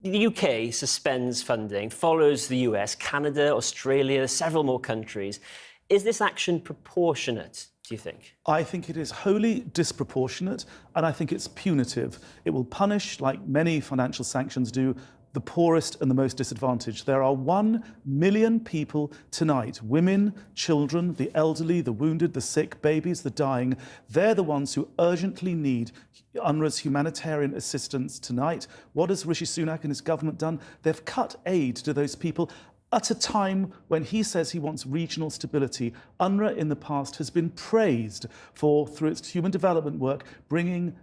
The UK suspends funding, follows the US, Canada, Australia, several more countries. Is this action proportionate, do you think? I think it is wholly disproportionate, and I think it's punitive. It will punish, like many financial sanctions do, the poorest and the most disadvantaged. There are 1 million people tonight, women, children, the elderly, the wounded, the sick, babies, the dying. They're the ones who urgently need UNRWA's humanitarian assistance tonight. What has Rishi Sunak and his government done? They've cut aid to those people at a time when he says he wants regional stability. UNRWA in the past has been praised for, through its human development work, bringing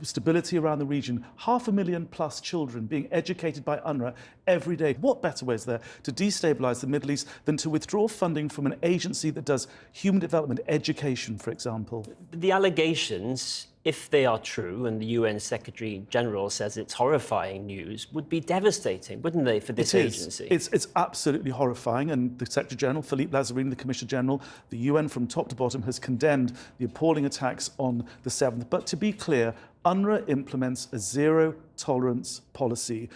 stability around the region. 500,000 plus children being educated by UNRWA every day. What better way is there to destabilise the Middle East than to withdraw funding from an agency that does human development education, for example? The allegations, if they are true, and the UN Secretary General says it's horrifying news, would be devastating, wouldn't they, for this agency? It's absolutely horrifying, and the Secretary General, Philippe Lazzarini, the Commissioner General, the UN from top to bottom has condemned the appalling attacks on the 7th. But to be clear, UNRWA implements a zero-tolerance policy.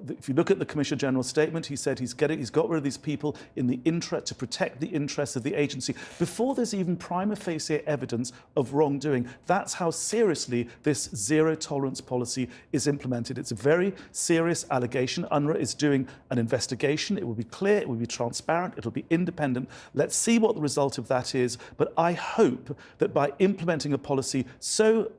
If you look at the Commissioner General's statement, he said he's got rid of these people in the interest to protect the interests of the agency before there's even prima facie evidence of wrongdoing. That's how seriously this zero-tolerance policy is implemented. It's a very serious allegation. UNRWA is doing an investigation. It will be clear, it will be transparent, it will be independent. Let's see what the result of that is. But I hope that by implementing a policy so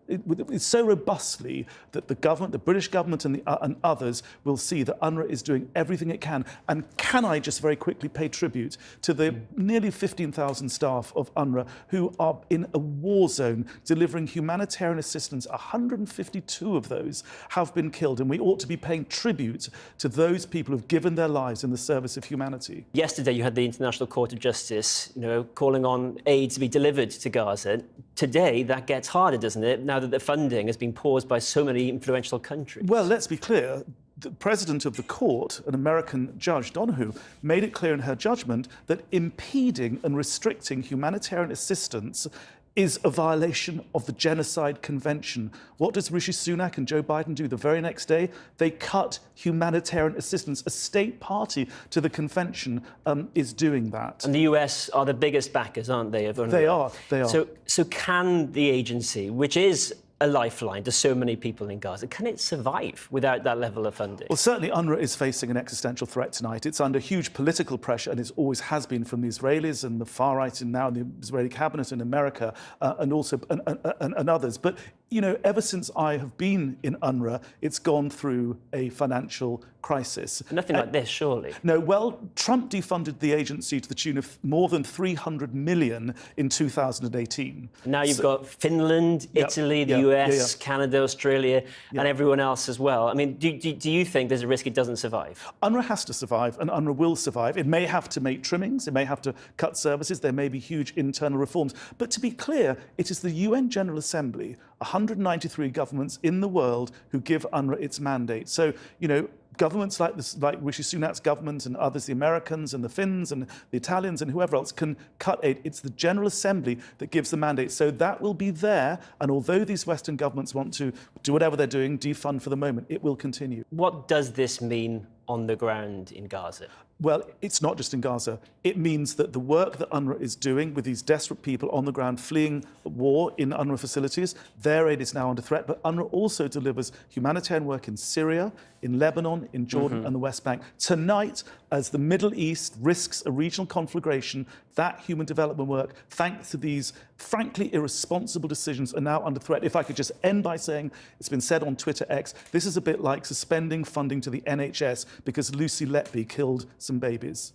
robustly that the government, the British government and others will see that UNRWA is doing everything it can. And can I just very quickly pay tribute to the nearly 15,000 staff of UNRWA who are in a war zone delivering humanitarian assistance. 152 of those have been killed, and we ought to be paying tribute to those people who've given their lives in the service of humanity. Yesterday you had the International Court of Justice, calling on aid to be delivered to Gaza. Today that gets harder, doesn't it, now that the funding has been paused by so many influential countries? Well, let's be clear. The president of the court, an American judge, Donoghue, made it clear in her judgment that impeding and restricting humanitarian assistance is a violation of the Genocide Convention. What does Rishi Sunak and Joe Biden do the very next day? They cut humanitarian assistance. A state party to the convention is doing that. And the US are the biggest backers, aren't they, of UNRWA? They are. So can the agency, which is a lifeline to so many people in Gaza, can it survive without that level of funding? Well, certainly UNRWA is facing an existential threat tonight. It's under huge political pressure, and it always has been from the Israelis and the far right, and now the Israeli cabinet in America, and also and others. But ever since I have been in UNRWA, it's gone through a financial crisis. Nothing like this, surely. No, well, Trump defunded the agency to the tune of more than $300 million in 2018. Now you've got Finland, Italy, the US, Canada, Australia, and everyone else as well. I mean, do you think there's a risk it doesn't survive? UNRWA has to survive, and UNRWA will survive. It may have to make trimmings, it may have to cut services, there may be huge internal reforms. But to be clear, it is the UN General Assembly, 193 governments in the world, who give UNRWA its mandate. So, governments like Rishi Sunak's government and others, the Americans and the Finns and the Italians and whoever else, can cut aid. It's the General Assembly that gives the mandate. So that will be there. And although these Western governments want to do whatever they're doing, defund for the moment, it will continue. What does this mean on the ground in Gaza? Well, it's not just in Gaza. It means that the work that UNRWA is doing with these desperate people on the ground fleeing war in UNRWA facilities, their aid is now under threat. But UNRWA also delivers humanitarian work in Syria, in Lebanon, in Jordan and the West Bank. Tonight, as the Middle East risks a regional conflagration, that human development work, thanks to these frankly irresponsible decisions, are now under threat. If I could just end by saying, it's been said on Twitter X, this is a bit like suspending funding to the NHS because Lucy Letby killed some babies.